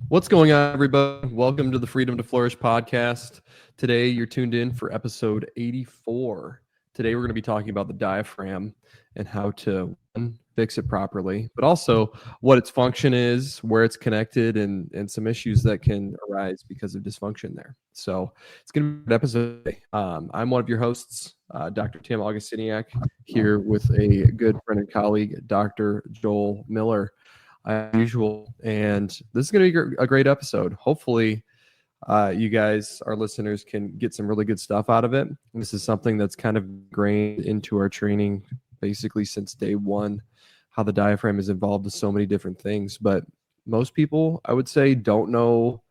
What's going on, everybody? Welcome to the Freedom to Flourish podcast. Today, you're tuned in for episode 84. Today, we're going to be talking about the diaphragm and how to fix it properly, but also what its function is, where it's connected, and some issues that can arise because of dysfunction there. So, it's going to be a good episode today. I'm one of your hosts, Dr. Tim Augustiniak, here with a good friend and colleague, Dr. Joel Miller, as usual, and this is going to be a great episode. Hopefully you guys, our listeners, can get some really good stuff out of it. This is something that's kind of ingrained into our training basically since day one, how the diaphragm is involved with so many different things, but most people, I would say, don't know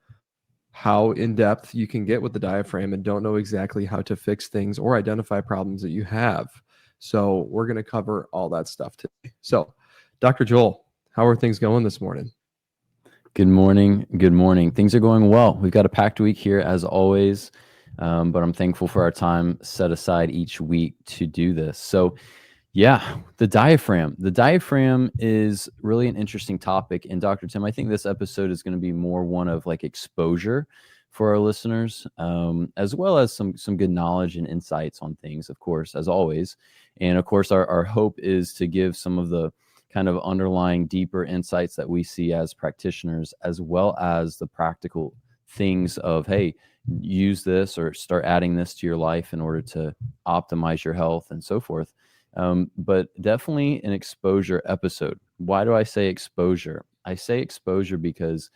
how in depth you can get with the diaphragm and don't know exactly how to fix things or identify problems that you have. So we're going to cover all that stuff today. So Dr. Joel, how are things going this morning? Good morning. Good morning. Things are going well. We've got a packed week here as always, but I'm thankful for our time set aside each week to do this. So yeah, the diaphragm. The diaphragm is really an interesting topic. And Dr. Tim, I think this episode is going to be more one of like exposure for our listeners, as well as some good knowledge and insights on things, of course, as always. And of course, our hope is to give some of the kind of underlying deeper insights that we see as practitioners, as well as the practical things of, hey, use this or start adding this to your life in order to optimize your health and so forth. But definitely an exposure episode. Why do I say exposure? I say exposure because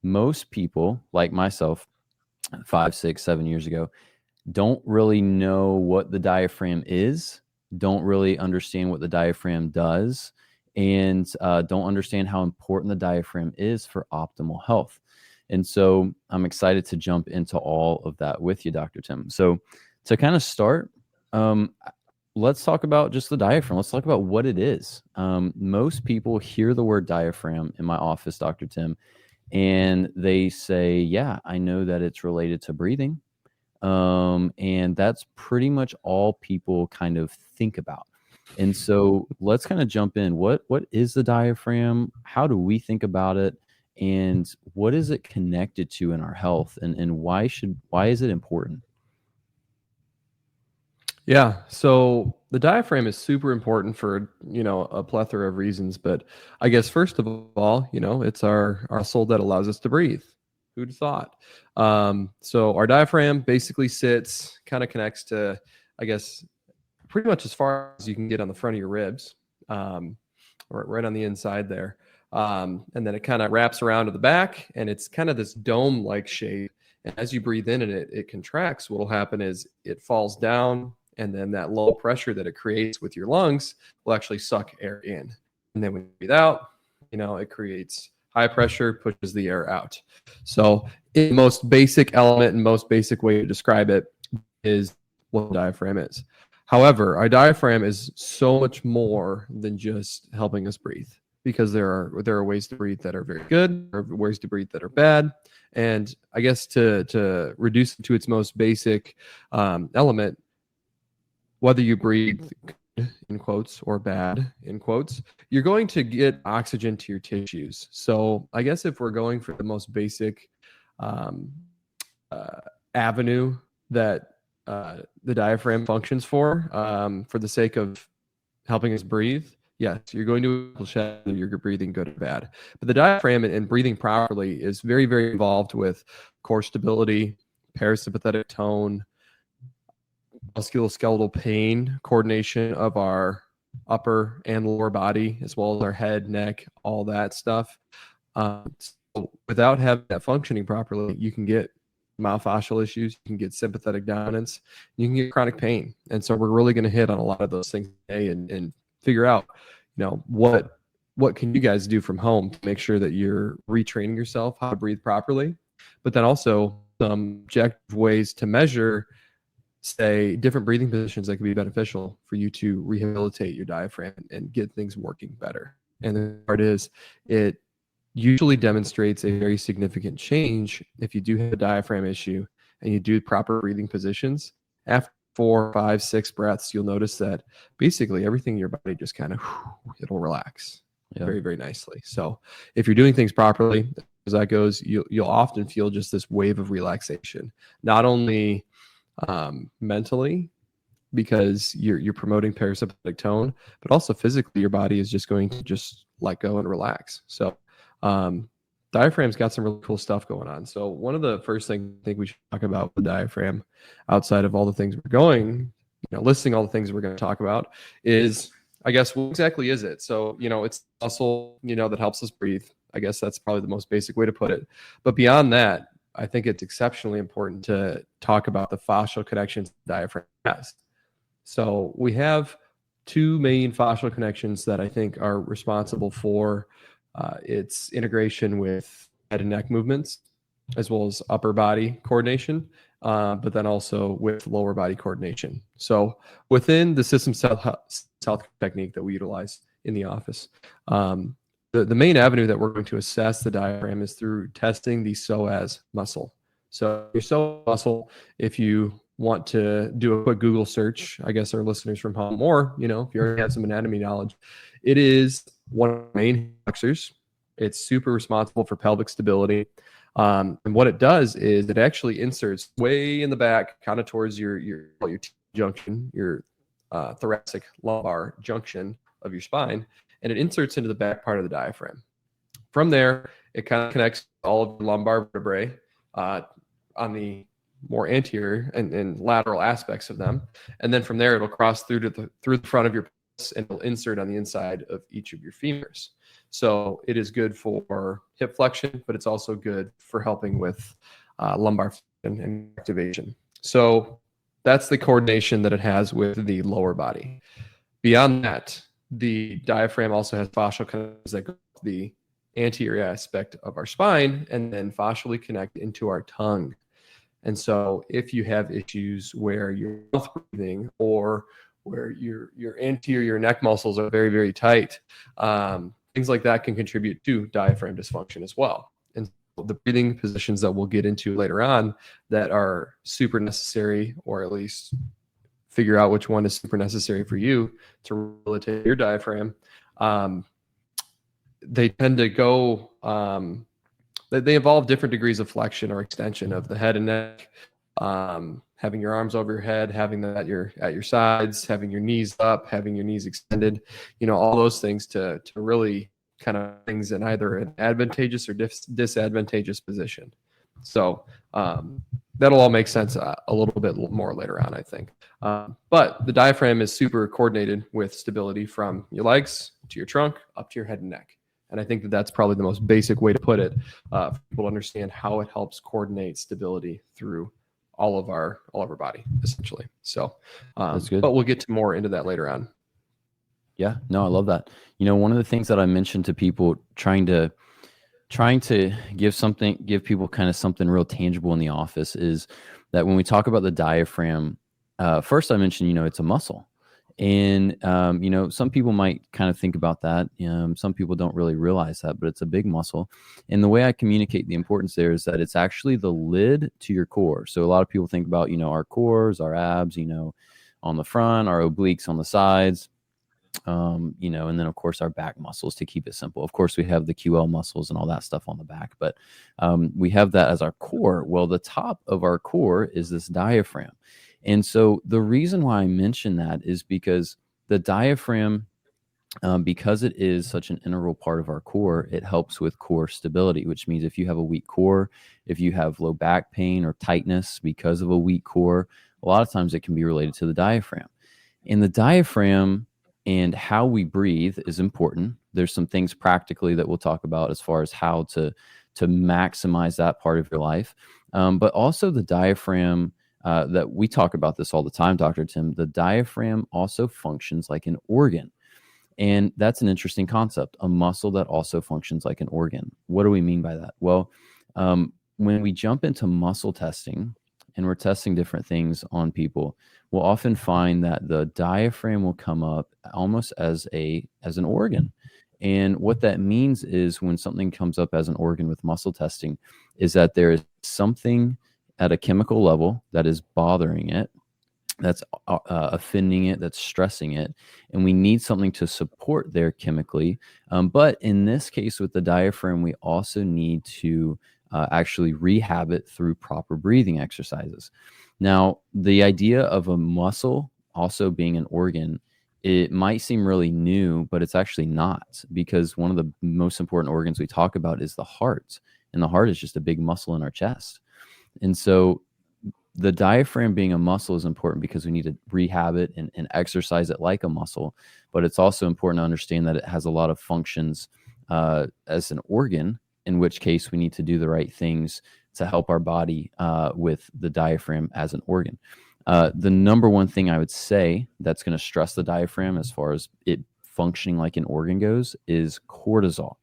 most people, like myself, 5, 6, 7 years ago, don't really know what the diaphragm is, don't really understand what the diaphragm does, and don't understand how important the diaphragm is for optimal health. And so I'm excited to jump into all of that with you, Dr. Tim. So to kind of start, let's talk about just the diaphragm. Let's talk about what it is. Most people hear the word diaphragm in my office, Dr. Tim, and they say, yeah, I know that it's related to breathing. And that's pretty much all people kind of think about. And so let's kind of jump in. What is the diaphragm? How do we think about it? And what is it connected to in our health? And why is it important? Yeah, so the diaphragm is super important for, a plethora of reasons. But I guess first of all, it's our muscle that allows us to breathe. Who'd have thought? So our diaphragm basically connects to, I guess, pretty much as far as you can get on the front of your ribs, right on the inside there. And then it kind of wraps around to the back, and it's kind of this dome-like shape. And as you breathe in it contracts. What will happen is it falls down, and then that low pressure that it creates with your lungs will actually suck air in. And then when you breathe out, it creates high pressure, pushes the air out. So the most basic element and most basic way to describe it is what the diaphragm is. However, our diaphragm is so much more than just helping us breathe, because there are ways to breathe that are very good, or ways to breathe that are bad. And I guess to reduce it to its most basic element, whether you breathe good, in quotes, or bad, in quotes, you're going to get oxygen to your tissues. So I guess if we're going for the most basic avenue that the diaphragm functions for the sake of helping us breathe, yes, you're going to whether you're breathing good or bad. But the diaphragm and breathing properly is very, very involved with core stability, parasympathetic tone, musculoskeletal pain, coordination of our upper and lower body, as well as our head, neck, all that stuff. So without having that functioning properly, you can get myofascial issues, you can get sympathetic dominance, you can get chronic pain. And so we're really going to hit on a lot of those things today and figure out, what can you guys do from home to make sure that you're retraining yourself how to breathe properly, but then also some objective ways to measure, say, different breathing positions that can be beneficial for you to rehabilitate your diaphragm and get things working better. And the part is, it usually demonstrates a very significant change if you do have a diaphragm issue and you do proper breathing positions. After 4, 5, 6 breaths, you'll notice that basically everything in your body just kind of, it'll relax very, very nicely. So if you're doing things properly, as that goes, you'll often feel just this wave of relaxation, not only mentally, because you're promoting parasympathetic tone, but also physically, your body is just going to just let go and relax. So diaphragm's got some really cool stuff going on. So one of the first things I think we should talk about with the diaphragm, outside of all the things we're going, listing all the things we're going to talk about, is, I guess, what exactly is it? So, it's muscle, that helps us breathe. I guess that's probably the most basic way to put it. But beyond that, I think it's exceptionally important to talk about the fascial connections the diaphragm has. So we have two main fascial connections that I think are responsible for its integration with head and neck movements, as well as upper body coordination, but then also with lower body coordination. So within the system health technique that we utilize in the office, the main avenue that we're going to assess the diaphragm is through testing the psoas muscle. So your psoas muscle, if you want to do a quick Google search, I guess our listeners from home, or, if you already have some anatomy knowledge, it is one of the main flexors. It's super responsible for pelvic stability. And what it does is it actually inserts way in the back, kind of towards your T junction, your thoracic lumbar junction of your spine, and it inserts into the back part of the diaphragm. From there, it kind of connects all of the lumbar vertebrae on the more anterior and lateral aspects of them, and then from there it'll cross through the front of your pelvis and it'll insert on the inside of each of your femurs. So it is good for hip flexion, but it's also good for helping with lumbar flexion and activation. So that's the coordination that it has with the lower body. Beyond that, the diaphragm also has fascial connections that go to the anterior aspect of our spine and then fascially connect into our tongue. And so if you have issues where you're mouth breathing or where your anterior neck muscles are very, very tight, things like that can contribute to diaphragm dysfunction as well. And the breathing positions that we'll get into later on that are super necessary, or at least figure out which one is super necessary for you to rehabilitate your diaphragm, they tend to go, they involve different degrees of flexion or extension of the head and neck, having your arms over your head, having them at your sides, having your knees up, having your knees extended, all those things to really kind of things in either an advantageous or disadvantageous position. So that'll all make sense a little bit more later on, I think. But the diaphragm is super coordinated with stability from your legs to your trunk up to your head and neck. And I think that that's probably the most basic way to put it, for people to understand how it helps coordinate stability through all of our body, essentially. So that's good. But we'll get to more into that later on. Yeah, no, I love that. One of the things that I mentioned to people, trying to give people kind of something real tangible in the office, is that when we talk about the diaphragm, first I mentioned, it's a muscle. And, some people might kind of think about that. Some people don't really realize that, but it's a big muscle. And the way I communicate the importance there is that it's actually the lid to your core. So a lot of people think about, our cores, our abs, on the front, our obliques on the sides, and then of course our back muscles, to keep it simple. Of course, we have the QL muscles and all that stuff on the back, but we have that as our core. Well, the top of our core is this diaphragm. And so the reason why I mention that is because the diaphragm, because it is such an integral part of our core, it helps with core stability, which means if you have a weak core, if you have low back pain or tightness because of a weak core, a lot of times it can be related to the diaphragm. And the diaphragm and how we breathe is important. There's some things practically that we'll talk about as far as how to maximize that part of your life. But also the diaphragm, that we talk about this all the time, Dr. Tim, the diaphragm also functions like an organ. And that's an interesting concept, a muscle that also functions like an organ. What do we mean by that? Well, when we jump into muscle testing and we're testing different things on people, we'll often find that the diaphragm will come up almost as an organ. And what that means is when something comes up as an organ with muscle testing is that there is something at a chemical level that is bothering it. that's offending it, that's stressing it, and we need something to support there chemically. But in this case with the diaphragm, we also need to actually rehab it through proper breathing exercises. Now, the idea of a muscle also being an organ, it might seem really new, but it's actually not, because one of the most important organs we talk about is the heart, and the heart is just a big muscle in our chest. And so the diaphragm being a muscle is important because we need to rehab it and exercise it like a muscle. But it's also important to understand that it has a lot of functions as an organ, in which case we need to do the right things to help our body with the diaphragm as an organ. The number one thing I would say that's going to stress the diaphragm as far as it functioning like an organ goes is cortisol.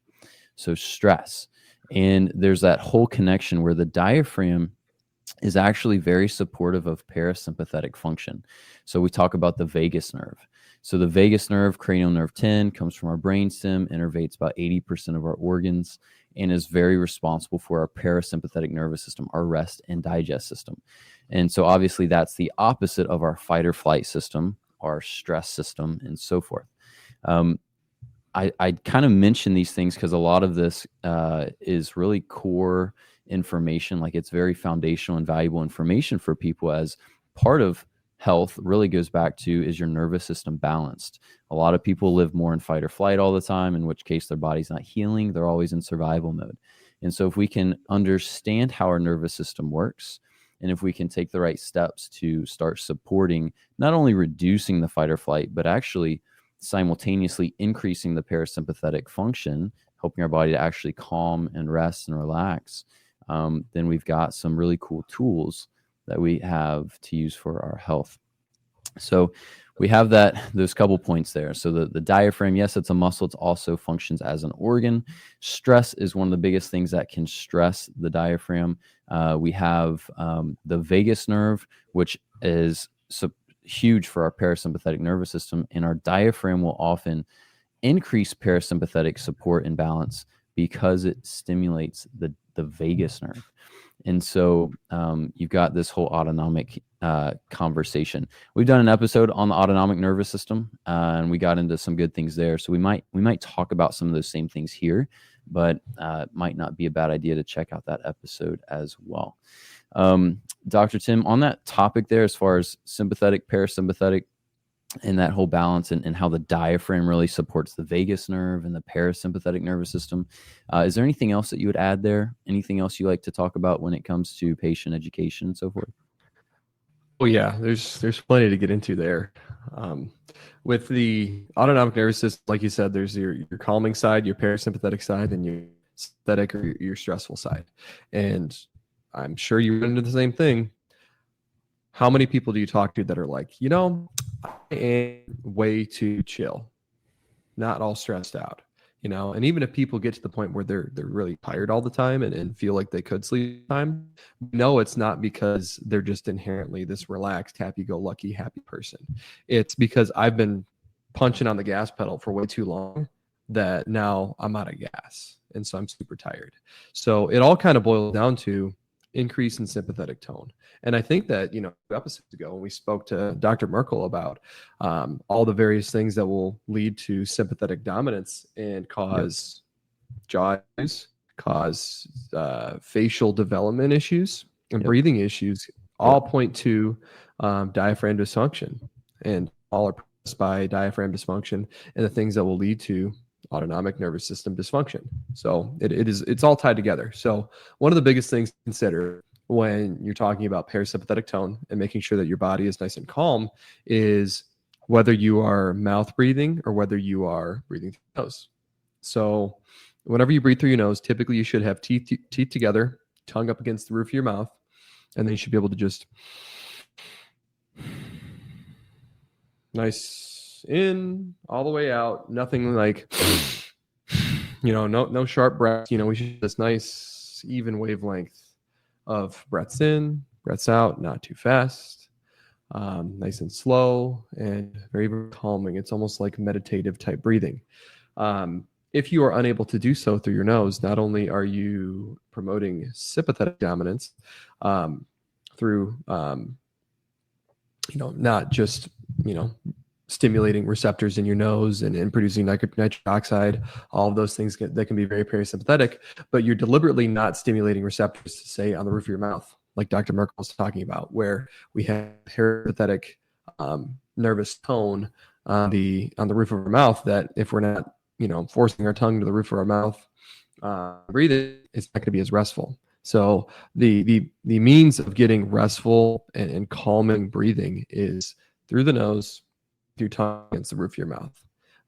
So stress. And there's that whole connection where the diaphragm is actually very supportive of parasympathetic function. So we talk about the vagus nerve. So the vagus nerve, cranial nerve 10, comes from our brainstem, innervates about 80% of our organs, and is very responsible for our parasympathetic nervous system, our rest and digest system. And so obviously that's the opposite of our fight or flight system, our stress system, and so forth. I kind of mention these things because a lot of this is really core information. Like, it's very foundational and valuable information for people, as part of health really goes back to, is your nervous system balanced? A lot of people live more in fight or flight all the time, in which case their body's not healing. They're always in survival mode. And so if we can understand how our nervous system works, and if we can take the right steps to start supporting, not only reducing the fight or flight, but actually simultaneously increasing the parasympathetic function, helping our body to actually calm and rest and relax, then we've got some really cool tools that we have to use for our health. So we have those couple points there. So the diaphragm, yes, it's a muscle. It also functions as an organ. Stress is one of the biggest things that can stress the diaphragm. We have the vagus nerve, which is huge for our parasympathetic nervous system, and our diaphragm will often increase parasympathetic support and balance because it stimulates the vagus nerve. And so you've got this whole autonomic conversation. We've done an episode on the autonomic nervous system, and we got into some good things there. So we might talk about some of those same things here, but it might not be a bad idea to check out that episode as well. Dr. Tim, on that topic there, as far as sympathetic, parasympathetic, and that whole balance, and how the diaphragm really supports the vagus nerve and the parasympathetic nervous system, is there anything else that you would add there? Anything else you like to talk about when it comes to patient education and so forth? Well, yeah, there's plenty to get into there. With the autonomic nervous system, like you said, there's your calming side, your parasympathetic side, and your sympathetic or your stressful side. And I'm sure you run into the same thing. How many people do you talk to that are like, I am way too chill, not all stressed out, And even if people get to the point where they're really tired all the time and feel like they could sleep time, no, it's not because they're just inherently this relaxed, happy-go-lucky, happy person. It's because I've been punching on the gas pedal for way too long that now I'm out of gas, and so I'm super tired. So it all kind of boils down to increase in sympathetic tone. And I think that, 2 episodes ago, when we spoke to Dr. Merkel about all the various things that will lead to sympathetic dominance and cause jaw issues, cause facial development issues and breathing issues, all point to diaphragm dysfunction, and all are caused by diaphragm dysfunction and the things that will lead to autonomic nervous system dysfunction. So it's all tied together. So one of the biggest things to consider when you're talking about parasympathetic tone and making sure that your body is nice and calm is whether you are mouth breathing or whether you are breathing through your nose. So whenever you breathe through your nose, typically you should have teeth together, tongue up against the roof of your mouth, and then you should be able to just nice in all the way out. Nothing like, no sharp breaths. We should have this nice even wavelength of breaths in, breaths out, not too fast, nice and slow, and very, very calming. It's almost like meditative type breathing. If you are unable to do so through your nose, not only are you promoting sympathetic dominance through not just, you know, stimulating receptors in your nose and producing nitric oxide, all of those things that can be very parasympathetic, but you're deliberately not stimulating receptors, say, on the roof of your mouth, like Dr. Merkel was talking about, where we have parasympathetic nervous tone on the roof of our mouth, that if we're not, forcing our tongue to the roof of our mouth, breathing, it's not going to be as restful. So the means of getting restful and calming breathing is through the nose, through tongue against the roof of your mouth.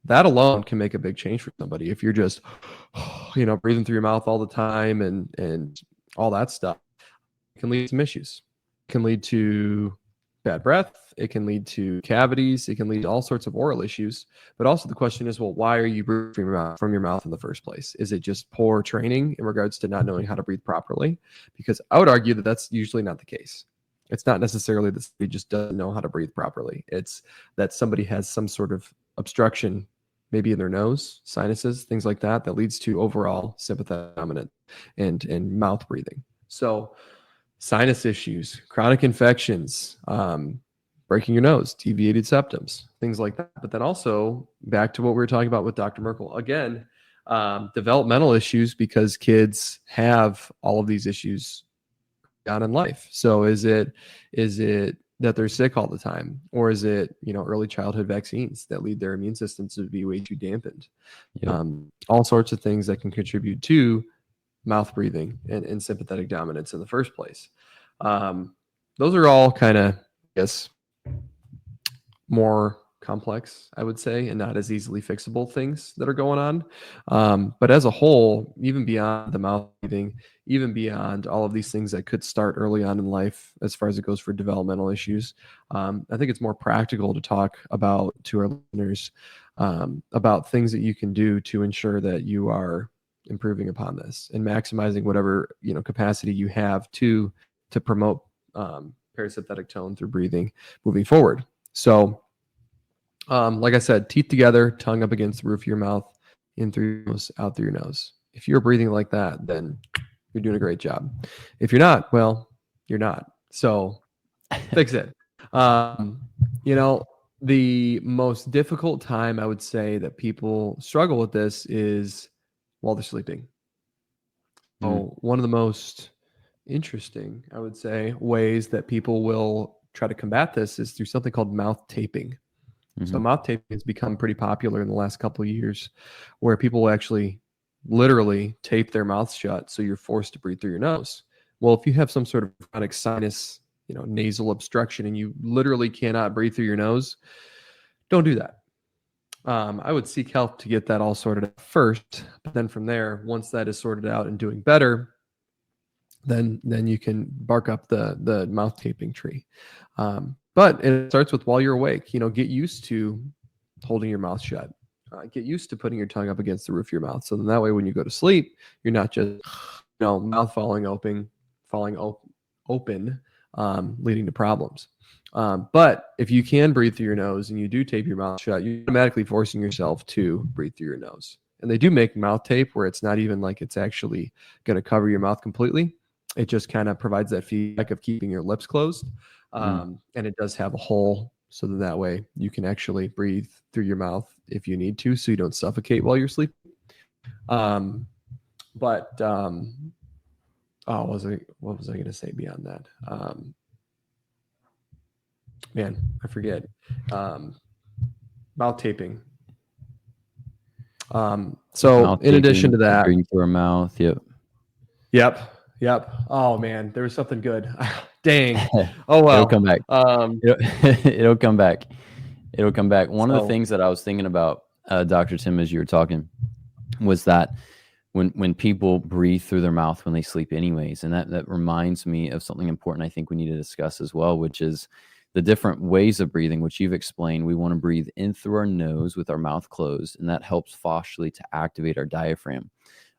That alone can make a big change for somebody. If you're just, breathing through your mouth all the time and all that stuff, it can lead to some issues. It can lead to bad breath. It can lead to cavities. It can lead to all sorts of oral issues. But also the question is, well, why are you breathing from your mouth in the first place? Is it just poor training in regards to not knowing how to breathe properly? Because I would argue that that's usually not the case. It's not necessarily that somebody just doesn't know how to breathe properly. It's that somebody has some sort of obstruction, maybe in their nose, sinuses, things like that, that leads to overall sympathetic dominant and mouth breathing. So sinus issues, chronic infections, breaking your nose, deviated septums, things like that. But then also back to what we were talking about with Dr. Merkel, again, developmental issues, because kids have all of these issues on in life. So is it that they're sick all the time, or is it, early childhood vaccines that lead their immune systems to be way too dampened? Yep. All sorts of things that can contribute to mouth breathing and sympathetic dominance in the first place. Those are all kind of, I guess, more complex, I would say, and not as easily fixable things that are going on. But as a whole, even beyond the mouth breathing, even beyond all of these things that could start early on in life, as far as it goes for developmental issues, I think it's more practical to talk about to our listeners about things that you can do to ensure that you are improving upon this and maximizing whatever capacity you have to promote parasympathetic tone through breathing moving forward. So, like I said, teeth together, tongue up against the roof of your mouth, in through your nose, out through your nose. If you're breathing like that, then you're doing a great job. If you're not, well, you're not. So fix it. The most difficult time I would say that people struggle with this is while they're sleeping. So one of the most interesting, I would say, ways that people will try to combat this is through something called mouth taping. So mouth taping has become pretty popular in the last couple of years, where people will actually literally tape their mouth shut so you're forced to breathe through your nose. Well, if you have some sort of chronic sinus, nasal obstruction, and you literally cannot breathe through your nose, don't do that. I would seek help to get that all sorted out first, but then from there, once that is sorted out and doing better, then you can bark up the mouth taping tree. But it starts with while you're awake. Get used to holding your mouth shut. Get used to putting your tongue up against the roof of your mouth. So then that way, when you go to sleep, you're not just mouth falling open, leading to problems. But if you can breathe through your nose and you do tape your mouth shut, you're automatically forcing yourself to breathe through your nose. And they do make mouth tape where it's not even like it's actually going to cover your mouth completely. It just kind of provides that feedback of keeping your lips closed. And it does have a hole, so that way you can actually breathe through your mouth if you need to, so you don't suffocate while you're sleeping. What was I going to say beyond that? Man, I forget. Mouth taping. So in addition to that, breathing through our mouth. Yep. Oh man, there was something good. Dang. Oh well. It'll come back. It'll come back. It'll come back. One of the things that I was thinking about, Dr. Tim, as you were talking, was that when people breathe through their mouth when they sleep anyways, and that reminds me of something important I think we need to discuss as well, which is the different ways of breathing, which you've explained. We want to breathe in through our nose with our mouth closed, and that helps faucially to activate our diaphragm.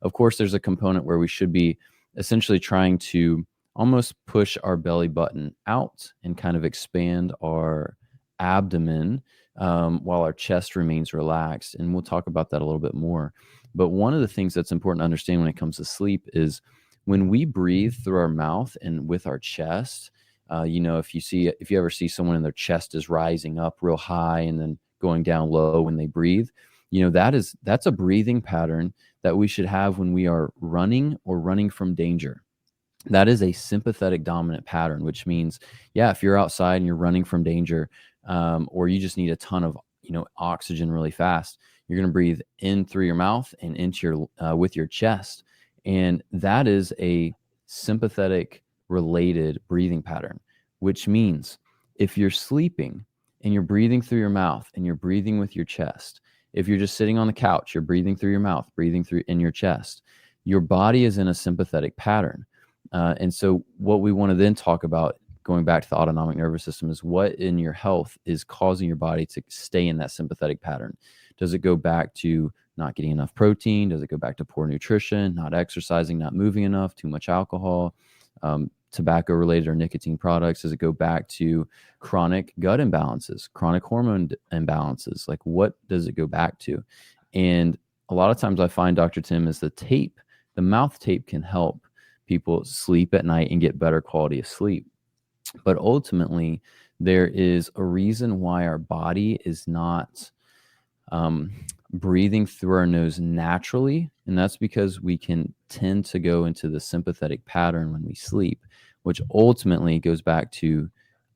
Of course, there's a component where we should be essentially trying to almost push our belly button out and kind of expand our abdomen while our chest remains relaxed. And we'll talk about that a little bit more. But one of the things that's important to understand when it comes to sleep is when we breathe through our mouth and with our chest, If you ever see someone and their chest is rising up real high and then going down low when they breathe, that's a breathing pattern that we should have when we are running or running from danger. That is a sympathetic dominant pattern, which means, if you're outside and you're running from danger, or you just need a ton of, oxygen really fast, you're going to breathe in through your mouth and into with your chest. And that is a sympathetic related breathing pattern, which means if you're sleeping and you're breathing through your mouth and you're breathing with your chest, if you're just sitting on the couch, you're breathing through your mouth, breathing through in your chest, your body is in a sympathetic pattern. And so what we want to then talk about, going back to the autonomic nervous system, is what in your health is causing your body to stay in that sympathetic pattern. Does it go back to not getting enough protein? Does it go back to poor nutrition, not exercising, not moving enough, too much alcohol, tobacco related or nicotine products? Does it go back to chronic gut imbalances, chronic hormone imbalances? Like, what does it go back to? And a lot of times I find, Dr. Tim, is the mouth tape can help people sleep at night and get better quality of sleep. But ultimately, there is a reason why our body is not breathing through our nose naturally. And that's because we can tend to go into the sympathetic pattern when we sleep, which ultimately goes back to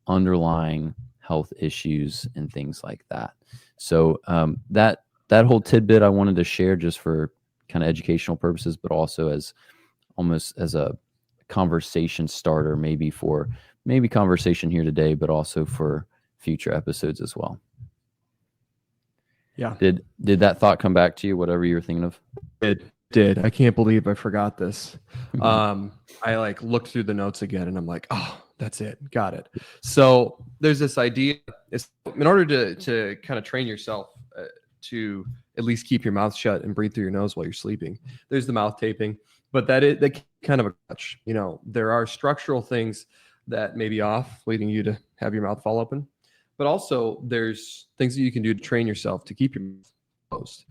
underlying health issues and things like that. So that whole tidbit I wanted to share just for kind of educational purposes, but also as almost as a conversation starter, maybe conversation here today, but also for future episodes as well. Yeah. Did that thought come back to you, whatever you were thinking of? It did. I can't believe I forgot this. I looked through the notes again and I'm like, oh, that's it. Got it. So there's this idea, in order to kind of train yourself to at least keep your mouth shut and breathe through your nose while you're sleeping. There's the mouth taping, but that kind of a crutch. There are structural things that may be off, leading you to have your mouth fall open. But also there's things that you can do to train yourself to keep your mouth closed.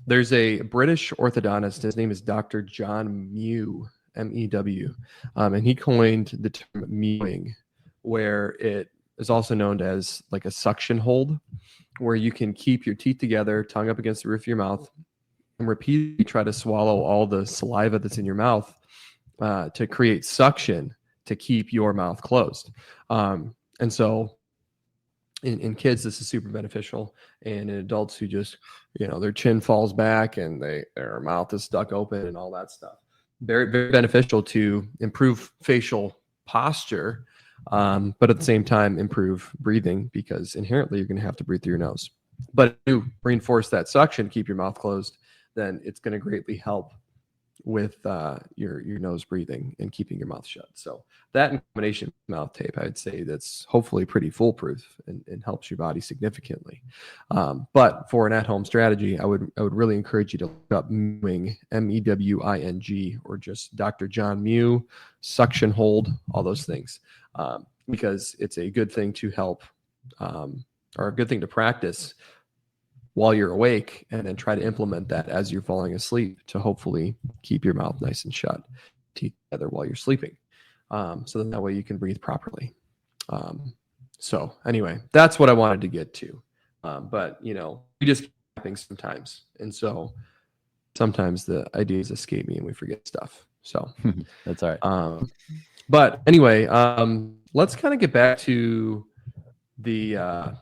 There's a British orthodontist. His name is Dr. John Mew, M-E-W. And he coined the term mewing, where it is also known as like a suction hold, where you can keep your teeth together, tongue up against the roof of your mouth, and repeatedly try to swallow all the saliva that's in your mouth to create suction to keep your mouth closed. And so in kids, this is super beneficial. And in adults who just, their chin falls back and their mouth is stuck open and all that stuff, very, very beneficial to improve facial posture, but at the same time, improve breathing, because inherently you're going to have to breathe through your nose. But if you reinforce that suction, keep your mouth closed, then it's going to greatly help with your nose breathing and keeping your mouth shut. So that in combination with mouth tape, I'd say that's hopefully pretty foolproof and helps your body significantly. But for an at-home strategy, I would really encourage you to look up mewing, M-E-W-I-N-G, or just Dr. John Mew, suction hold, all those things, because it's a good thing to help or a good thing to practice while you're awake, and then try to implement that as you're falling asleep to hopefully keep your mouth nice and shut, teeth together while you're sleeping. So that way you can breathe properly. So anyway, that's what I wanted to get to. But we just keep things sometimes. And so sometimes the ideas escape me and we forget stuff. So that's all right. But anyway, let's kind of get back to the,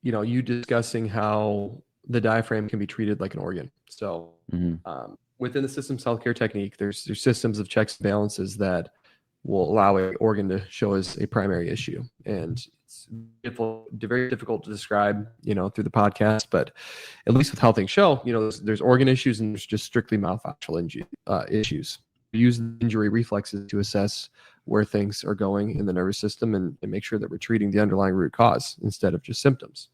you discussing how the diaphragm can be treated like an organ. So within the systems healthcare technique, there's systems of checks and balances that will allow an organ to show as a primary issue. And it's very difficult to describe, through the podcast, but at least with How Things Show, there's organ issues and there's just strictly mouthfascial issues. We use the injury reflexes to assess where things are going in the nervous system and make sure that we're treating the underlying root cause instead of just symptoms.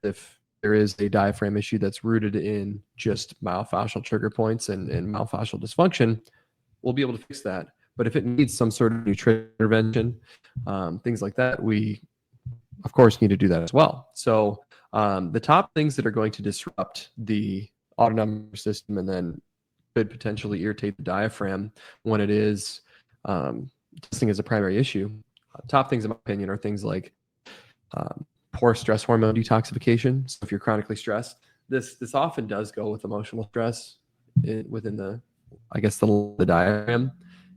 If there is a diaphragm issue that's rooted in just myofascial trigger points and myofascial dysfunction, we'll be able to fix that. But if it needs some sort of nutrition intervention, things like that, we, of course, need to do that as well. So the top things that are going to disrupt the autonomic system and then could potentially irritate the diaphragm when it is testing is a primary issue, top things in my opinion are things like poor stress hormone detoxification. So if you're chronically stressed, this often does go with emotional stress within the diaphragm.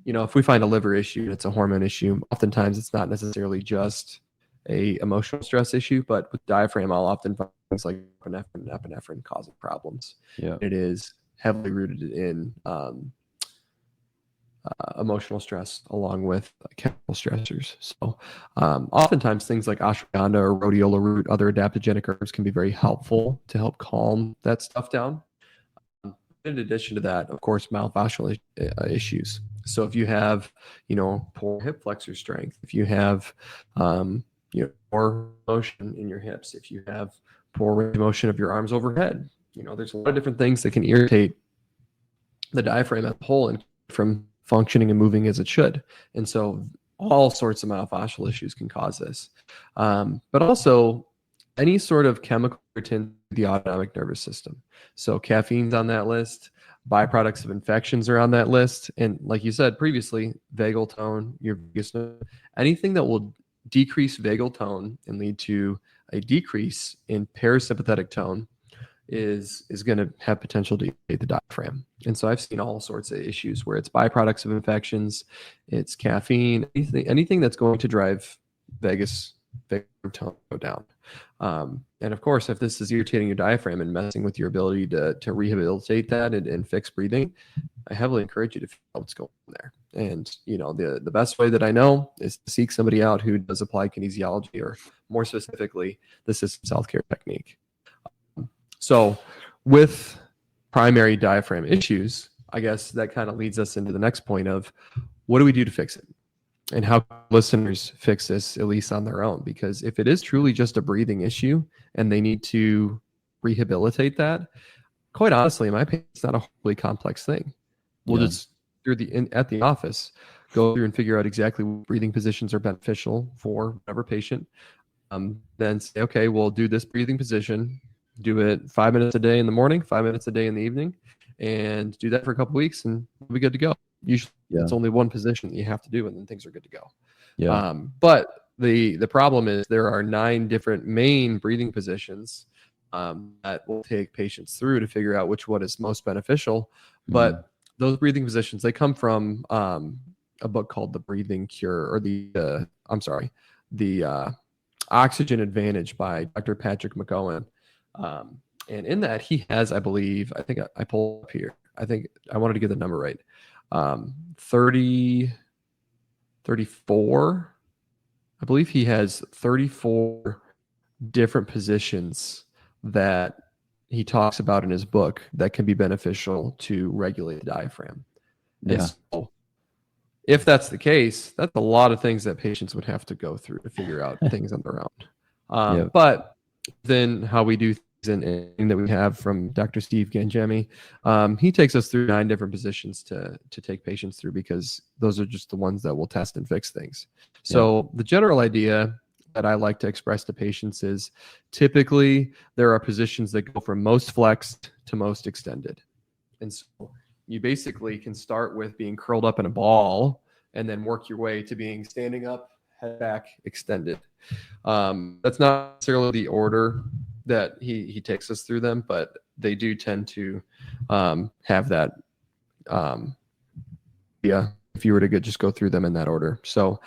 If we find a liver issue and it's a hormone issue, oftentimes it's not necessarily just a emotional stress issue, but with diaphragm, I'll often find things like epinephrine and epinephrine causing problems. Yeah. It is heavily rooted in emotional stress along with chemical stressors. So oftentimes things like ashwagandha or rhodiola root, other adaptogenic herbs can be very helpful to help calm that stuff down. In addition to that, of course, myofascial issues. So if you have, poor hip flexor strength, if you have, poor motion in your hips, if you have poor range of motion of your arms overhead, there's a lot of different things that can irritate the diaphragm as a whole and from functioning and moving as it should. And so all sorts of myofascial issues can cause this. But also any sort of chemical irritant to the autonomic nervous system. So caffeine's on that list, byproducts of infections are on that list. And like you said previously, vagal tone, your vagus nerve, anything that will decrease vagal tone and lead to a decrease in parasympathetic tone is going to have potential to irritate the diaphragm. And so I've seen all sorts of issues where it's byproducts of infections, it's caffeine, anything that's going to drive vagus tone go down. And of course, if this is irritating your diaphragm and messing with your ability to rehabilitate that and fix breathing, I heavily encourage you to figure out what's going on there. And, the best way that I know is to seek somebody out who does applied kinesiology, or more specifically, the systems healthcare technique. So with primary diaphragm issues, I guess that kind of leads us into the next point of what do we do to fix it? And how can listeners fix this, at least on their own? Because if it is truly just a breathing issue and they need to rehabilitate that, quite honestly, in my opinion, it's not a wholly complex thing. We'll just, at the office, go through and figure out exactly what breathing positions are beneficial for whatever patient. Then say, okay, we'll do this breathing position, do it 5 minutes a day in the morning, 5 minutes a day in the evening, and do that for a couple of weeks and we'll be good to go. Usually it's only one position that you have to do and then things are good to go. But the problem is there are 9 different main breathing positions that will take patients through to figure out which one is most beneficial. But those breathing positions, they come from a book called The Breathing Cure, or the Oxygen Advantage by Dr. Patrick McGowan. And in that he has, I think I pulled up here, I think I wanted to get the number right. 34, I believe he has 34 different positions that he talks about in his book that can be beneficial to regulate the diaphragm. And so if that's the case, that's a lot of things that patients would have to go through to figure out things on their own. But then how we do things and that we have from Dr. Steve Ganjemi, he takes us through 9 different positions to take patients through, because those are just the ones that will test and fix things. So the general idea that I like to express to patients is typically there are positions that go from most flexed to most extended. And so you basically can start with being curled up in a ball and then work your way to being standing up, head back, extended. That's not necessarily the order that he takes us through them, but they do tend to have that. If you were to just go through them in that order. So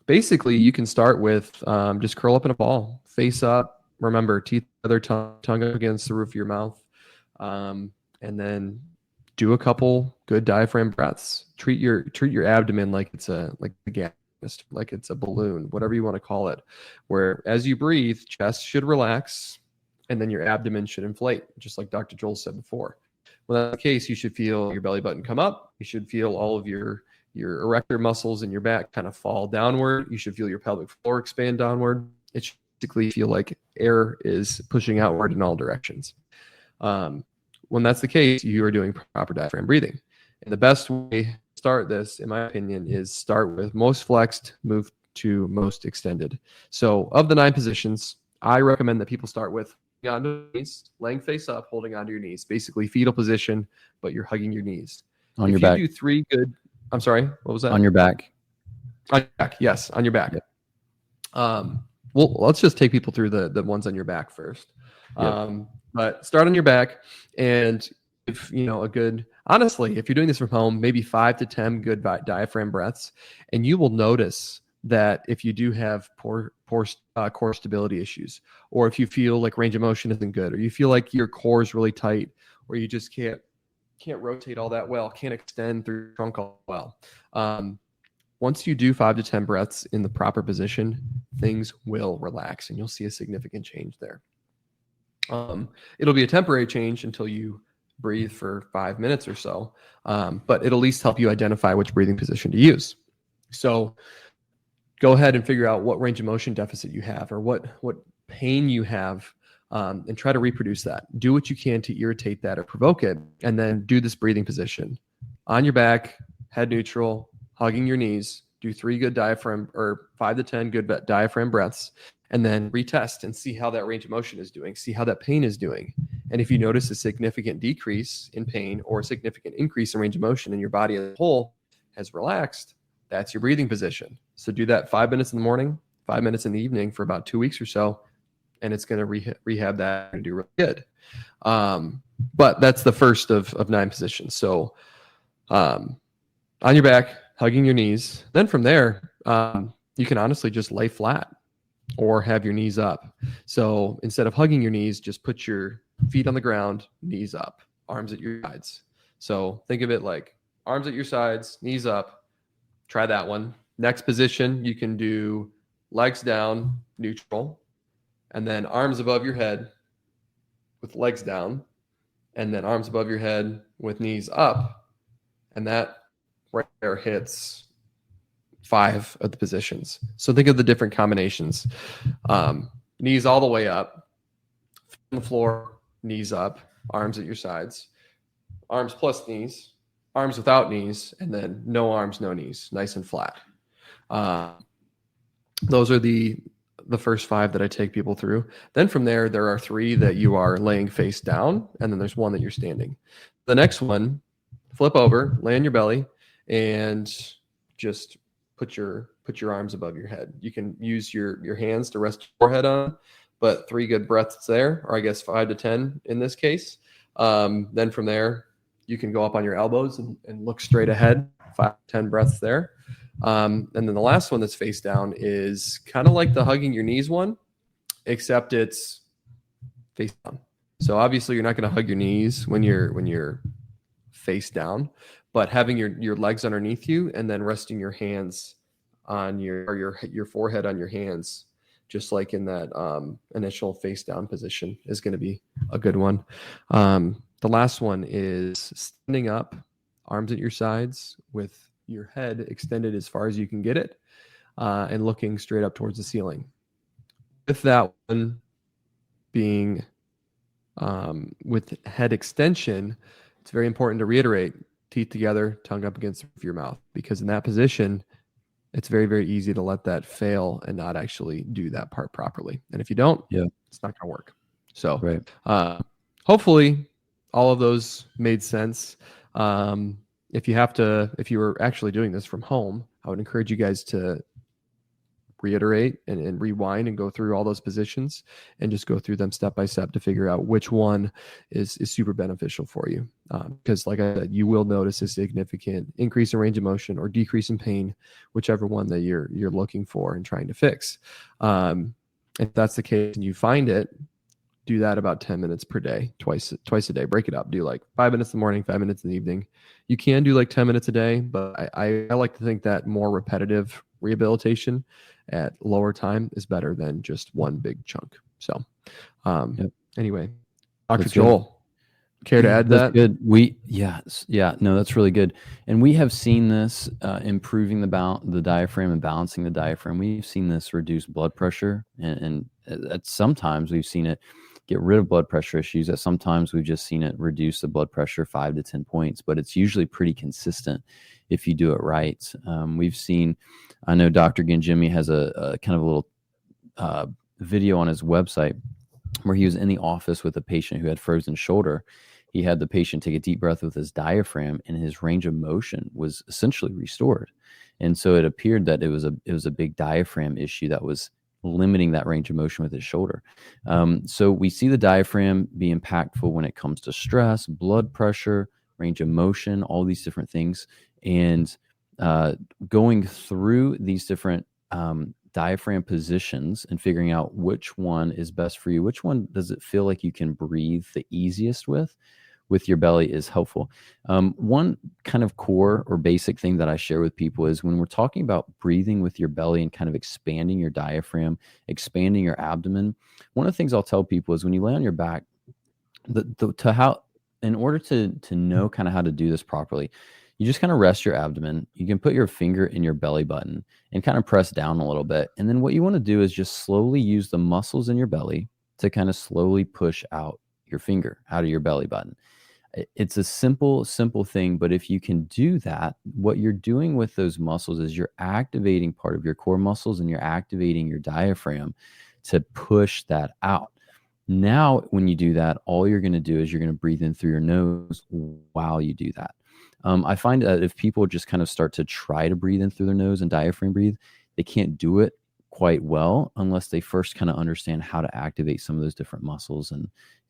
basically, you can start with just curl up in a ball, face up. Remember, teeth together, tongue up against the roof of your mouth, and then do a couple good diaphragm breaths. Treat your abdomen like it's a gas, like it's a balloon, whatever you want to call it, where as you breathe, chest should relax and then your abdomen should inflate, just like Dr. Joel said before. When that's the case, you should feel your belly button come up. You should feel all of your erector muscles in your back kind of fall downward. You should feel your pelvic floor expand downward. It should basically feel like air is pushing outward in all directions. When that's the case, you are doing proper diaphragm breathing. And the best way to start this, in my opinion, is start with most flexed, move to most extended. So of the 9 positions, I recommend that people start with onto your knees, laying face up, holding onto your knees, basically fetal position, but you're hugging your knees. On your back. You do 3 good, I'm sorry, what was that? On your back. On your back, yes, on your back. Yep. Well, let's just take people through the ones on your back first. Yep. But start on your back, and if a good, honestly, if you're doing this from home, maybe 5 to 10 good diaphragm breaths, and you will notice that if you do have poor core stability issues, or if you feel like range of motion isn't good, or you feel like your core is really tight, or you just can't rotate all that well, can't extend through your trunk all well. Once you do 5 to 10 breaths in the proper position, things will relax and you'll see a significant change there. It'll be a temporary change until you breathe for 5 minutes or so, but it'll at least help you identify which breathing position to use. So go ahead and figure out what range of motion deficit you have, or what pain you have, and try to reproduce that. Do what you can to irritate that or provoke it, and then do this breathing position. On your back, head neutral, hugging your knees, do 3 good diaphragm, or 5 to 10 good diaphragm breaths, and then retest and see how that range of motion is doing, see how that pain is doing. And if you notice a significant decrease in pain or a significant increase in range of motion and your body as a whole has relaxed, that's your breathing position. So do that 5 minutes in the morning, 5 minutes in the evening for about 2 weeks or so, and it's going to rehab that and do really good. But that's the first of 9 positions. So on your back, hugging your knees. Then from there, you can honestly just lay flat or have your knees up. So instead of hugging your knees, just put your feet on the ground, knees up, arms at your sides. So think of it like arms at your sides, knees up. Try that one. Next position, you can do legs down, neutral, and then arms above your head with legs down, and then arms above your head with knees up. And that right there hits 5 of the positions. So think of the different combinations. Knees all the way up, feet on the floor, knees up, arms at your sides, arms plus knees, arms without knees, and then no arms, no knees, nice and flat. Those are the first 5 that I take people through. Then from there are 3 that you are laying face down, and then there's 1 that you're standing. The next one, flip over, lay on your belly, and just put your arms above your head. You can use your hands to rest your forehead on, but 3 good breaths there, or I guess 5 to 10 in this case. Then from there, you can go up on your elbows and look straight ahead, 5 to 10 breaths there. And then the last one that's face down is kind of like the hugging your knees one, except it's face down. So obviously you're not going to hug your knees when you're face down, but having your legs underneath you and then resting your hands on your forehead on your hands, just like in that initial face down position, is going to be a good one. The last one is standing up, arms at your sides with your head extended as far as you can get it, and looking straight up towards the ceiling. With that one being with head extension, it's very important to reiterate: teeth together, tongue up against the roof of your mouth, because in that position, it's very, very easy to let that fail and not actually do that part properly. And if you don't, it's not going to work. So right. Hopefully all of those made sense. If you were actually doing this from home, I would encourage you guys to reiterate and rewind and go through all those positions and just go through them step by step to figure out which one is super beneficial for you. Because like I said, you will notice a significant increase in range of motion or decrease in pain, whichever one that you're looking for and trying to fix. If that's the case and you find it, do that about 10 minutes per day, twice a day. Break it up. Do like 5 minutes in the morning, 5 minutes in the evening. You can do like 10 minutes a day, but I like to think that more repetitive rehabilitation at lower time is better than just one big chunk. So anyway, Dr. Joel, care to add that? Good. No, that's really good. And we have seen this improving the diaphragm and balancing the diaphragm. We've seen this reduce blood pressure, and at sometimes we've seen it get rid of blood pressure issues. At sometimes we've just seen it reduce the blood pressure 5 to 10 points, but it's usually pretty consistent if you do it right. We've seen, I know Dr. Genjimi has a kind of a little video on his website where he was in the office with a patient who had frozen shoulder, he had the patient take a deep breath with his diaphragm, and his range of motion was essentially restored. And so it appeared that it was a big diaphragm issue that was limiting that range of motion with his shoulder. So we see the diaphragm be impactful when it comes to stress, blood pressure, range of motion, all these different things. And going through these different diaphragm positions and figuring out which one is best for you, which one does it feel like you can breathe the easiest with your belly is helpful. One kind of core or basic thing that I share with people is when we're talking about breathing with your belly and kind of expanding your diaphragm, expanding your abdomen, one of the things I'll tell people is when you lay on your back, in order to know kind of how to do this properly, you just kind of rest your abdomen. You can put your finger in your belly button and kind of press down a little bit. And then what you want to do is just slowly use the muscles in your belly to kind of slowly push out your finger out of your belly button. It's a simple thing, but if you can do that, what you're doing with those muscles is you're activating part of your core muscles and you're activating your diaphragm to push that out. Now, when you do that, all you're going to do is you're going to breathe in through your nose while you do that. I find that if people just kind of start to try to breathe in through their nose and diaphragm breathe, they can't do it quite well unless they first kind of understand how to activate some of those different muscles and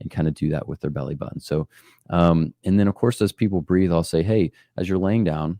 kind of do that with their belly button. So, and then of course, as people breathe, I'll say, hey, as you're laying down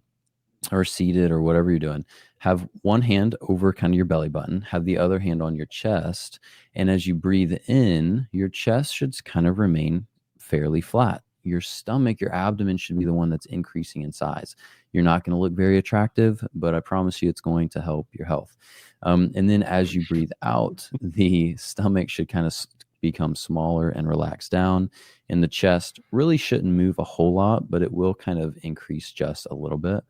or seated or whatever you're doing, have one hand over kind of your belly button, have the other hand on your chest. And as you breathe in, your chest should kind of remain fairly flat. Your stomach, your abdomen should be the one that's increasing in size. You're not going to look very attractive, but I promise you it's going to help your health. And then as you breathe out, the stomach should kind of become smaller and relax down. And the chest really shouldn't move a whole lot, but it will kind of increase just a little bit.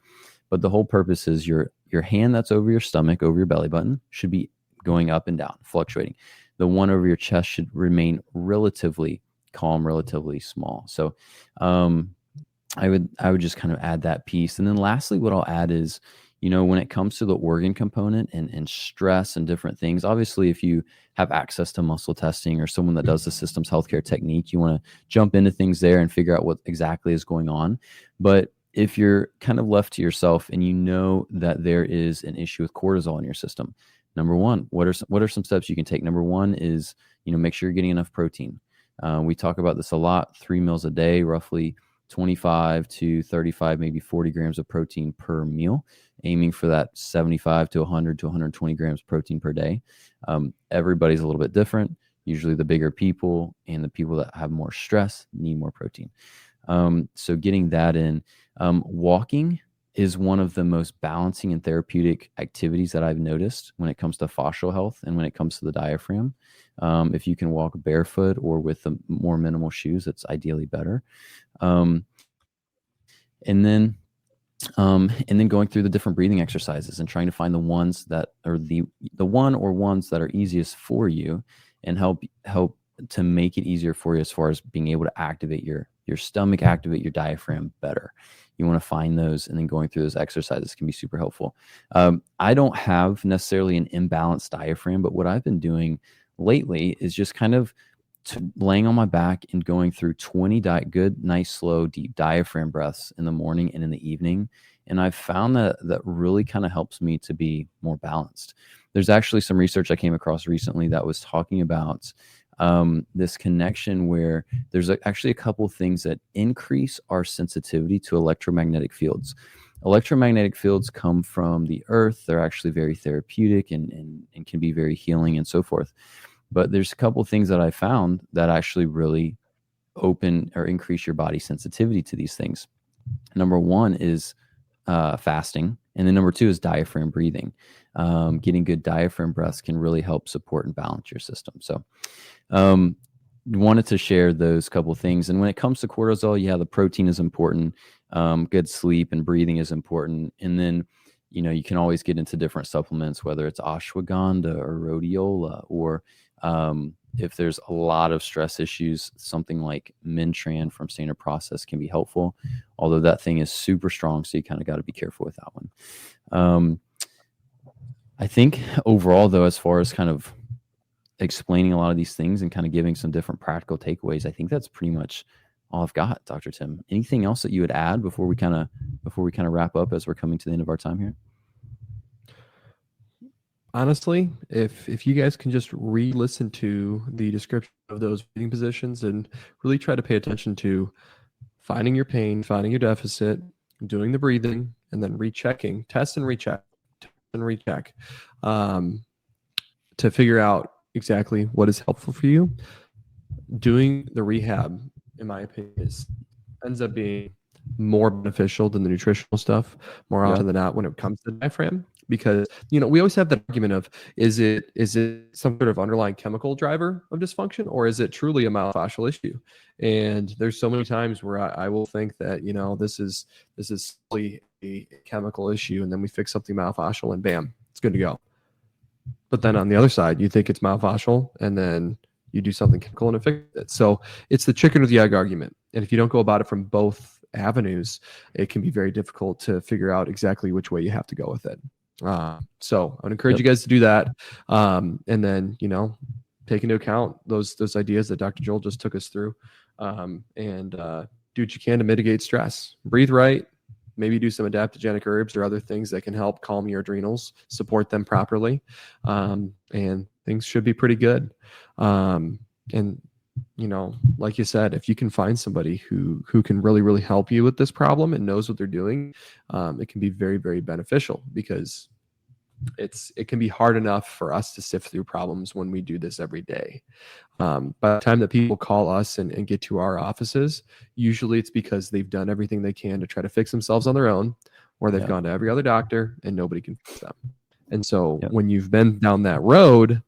But the whole purpose is your hand that's over your stomach, over your belly button, should be going up and down, fluctuating. The one over your chest should remain relatively calm, relatively small. So I would just kind of add that piece. And then lastly, what I'll add is, when it comes to the organ component and stress and different things, obviously, if you have access to muscle testing or someone that does the systems healthcare technique, you want to jump into things there and figure out what exactly is going on. But if you're kind of left to yourself and you know that there is an issue with cortisol in your system, number one, what are some steps you can take? Number one is, make sure you're getting enough protein. We talk about this a lot, 3 meals a day, roughly 25 to 35, maybe 40 grams of protein per meal, aiming for that 75 to 100 to 120 grams protein per day. Everybody's a little bit different. Usually the bigger people and the people that have more stress need more protein. So getting that in, walking is one of the most balancing and therapeutic activities that I've noticed when it comes to fascial health and when it comes to the diaphragm. If you can walk barefoot or with the more minimal shoes, it's ideally better. And then going through the different breathing exercises and trying to find the ones that are the one or ones that are easiest for you and help to make it easier for you as far as being able to activate your stomach, activate your diaphragm better. You want to find those, and then going through those exercises can be super helpful. I don't have necessarily an imbalanced diaphragm, but what I've been doing lately is just kind of laying on my back and going through 20 good, nice, slow, deep diaphragm breaths in the morning and in the evening. And I've found that really kind of helps me to be more balanced. There's actually some research I came across recently that was talking about this connection where there's actually a couple of things that increase our sensitivity to electromagnetic fields. Electromagnetic fields come from the earth. They're actually very therapeutic and can be very healing and so forth. But there's a couple of things that I found that actually really open or increase your body sensitivity to these things. Number one is fasting. And then number two is diaphragm breathing. Getting good diaphragm breaths can really help support and balance your system. So wanted to share those couple of things. And when it comes to cortisol, the protein is important. Good sleep and breathing is important. And then, you can always get into different supplements, whether it's ashwagandha or rhodiola, or if there's a lot of stress issues, something like Mintran from Standard Process can be helpful, although that thing is super strong, so you kind of got to be careful with that one. I think overall, though, as far as kind of explaining a lot of these things and kind of giving some different practical takeaways, I think that's pretty much all I've got, Dr. Tim. Anything else that you would add before we kind of wrap up as we're coming to the end of our time here? Honestly, if you guys can just re-listen to the description of those breathing positions and really try to pay attention to finding your pain, finding your deficit, doing the breathing, and then rechecking, test and recheck, to figure out exactly what is helpful for you. Doing the rehab, in my opinion, ends up being more beneficial than the nutritional stuff more often than not when it comes to the diaphragm, because we always have the argument of is it some sort of underlying chemical driver of dysfunction, or is it truly a myofascial issue? And there's so many times where I will think that this is simply a chemical issue, and then we fix something myofascial and bam, it's good to go. But then on the other side, you think it's myofascial, and then you do something chemical and it fixes it. So it's the chicken or the egg argument. And if you don't go about it from both avenues, it can be very difficult to figure out exactly which way you have to go with it. So I would encourage you guys to do that. And then, take into account those ideas that Dr. Joel just took us through, and do what you can to mitigate stress. Breathe right. Maybe do some adaptogenic herbs or other things that can help calm your adrenals, support them properly. And things should be pretty good. And like you said, if you can find somebody who can really, really help you with this problem and knows what they're doing, it can be very, very beneficial, because it can be hard enough for us to sift through problems when we do this every day. By the time that people call us and get to our offices, usually it's because they've done everything they can to try to fix themselves on their own, or they've gone to every other doctor and nobody can fix them. And so when you've been down that road,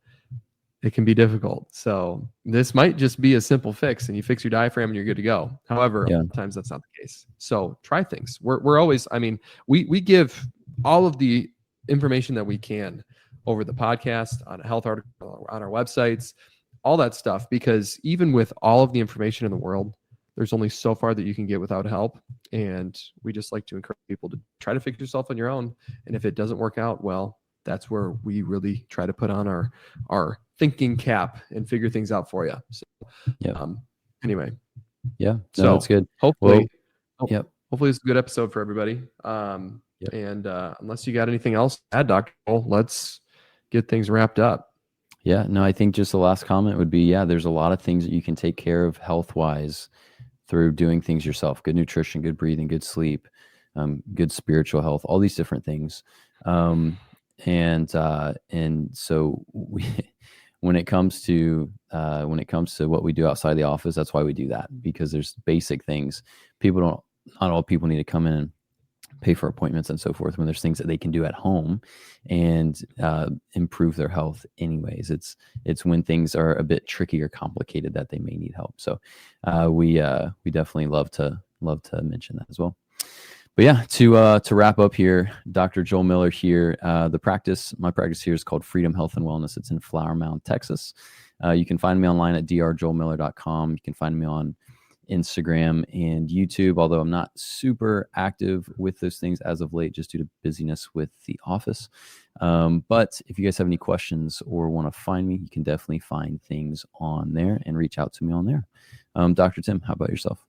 it can be difficult. So this might just be a simple fix, and you fix your diaphragm and you're good to go. However, sometimes that's not the case. So try things. We're always, we give all of the information that we can over the podcast, on a health article, on our websites, all that stuff, because even with all of the information in the world, there's only so far that you can get without help. And we just like to encourage people to try to fix yourself on your own. And if it doesn't work out, well, that's where we really try to put on our thinking cap and figure things out for you. So, anyway. Yeah. So that's good. Hopefully it's a good episode for everybody. And unless you got anything else to add, Dr. Cole, let's get things wrapped up. Yeah, no, I think just the last comment would be, there's a lot of things that you can take care of health-wise through doing things yourself. Good nutrition, good breathing, good sleep, good spiritual health, all these different things. And so when it comes to what we do outside the office, that's why we do that, because there's basic things. Not all people need to come in and pay for appointments and so forth, when there's things that they can do at home and improve their health anyways. It's when things are a bit tricky or complicated that they may need help. So we definitely love to mention that as well. But to wrap up here, Dr. Joel Miller here. My practice here is called Freedom Health and Wellness. It's in Flower Mound, Texas. You can find me online at drjoelmiller.com. You can find me on Instagram and YouTube, although I'm not super active with those things as of late, just due to busyness with the office. But if you guys have any questions or want to find me, you can definitely find things on there and reach out to me on there. Dr. Tim, how about yourself?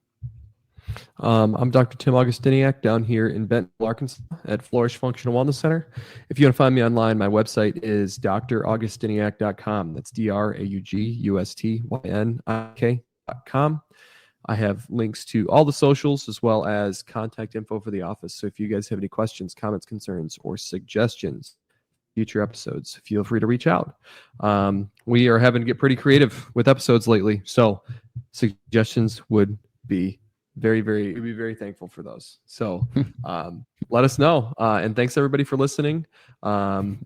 I'm Dr. Tim Augustiniak down here in Bentonville, Arkansas at Flourish Functional Wellness Center. If you want to find me online, my website is draugustiniak.com. That's draugustiniak.com. I have links to all the socials as well as contact info for the office. So if you guys have any questions, comments, concerns, or suggestions, future episodes, feel free to reach out. We are having to get pretty creative with episodes lately. So suggestions would be we'd be very thankful for those. So let us know. And thanks everybody for listening.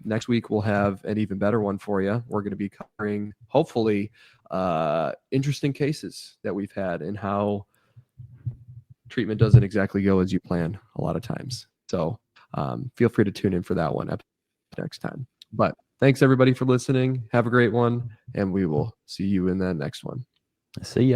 Next week, we'll have an even better one for you. We're going to be covering, hopefully, interesting cases that we've had and how treatment doesn't exactly go as you plan a lot of times. So feel free to tune in for that one next time. But thanks everybody for listening. Have a great one, and we will see you in the next one. See ya.